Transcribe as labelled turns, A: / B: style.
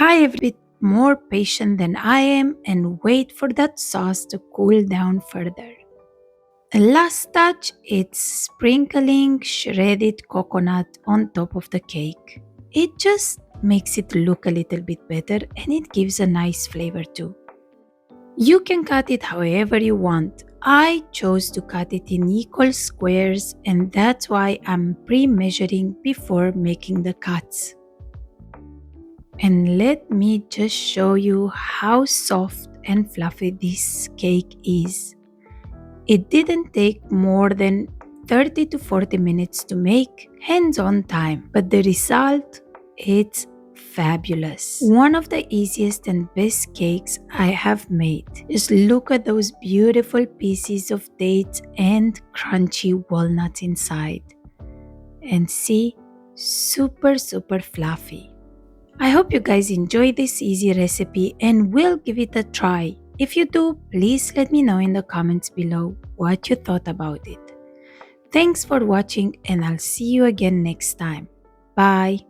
A: I have been more patient than I am and wait for that sauce to cool down further. The last touch is sprinkling shredded coconut on top of the cake. It just makes it look a little bit better and it gives a nice flavor too. You can cut it however you want. I chose to cut it in equal squares and that's why I'm pre-measuring before making the cuts. And let me just show you how soft and fluffy this cake is. It didn't take more than 30 to 40 minutes to make, hands-on time, but the result, it's fabulous. One of the easiest and best cakes I have made. Just look at those beautiful pieces of dates and crunchy walnuts inside. And see, super fluffy. I hope you guys enjoy this easy recipe and will give it a try. If you do, please let me know in the comments below what you thought about it. Thanks for watching and I'll see you again next time. Bye.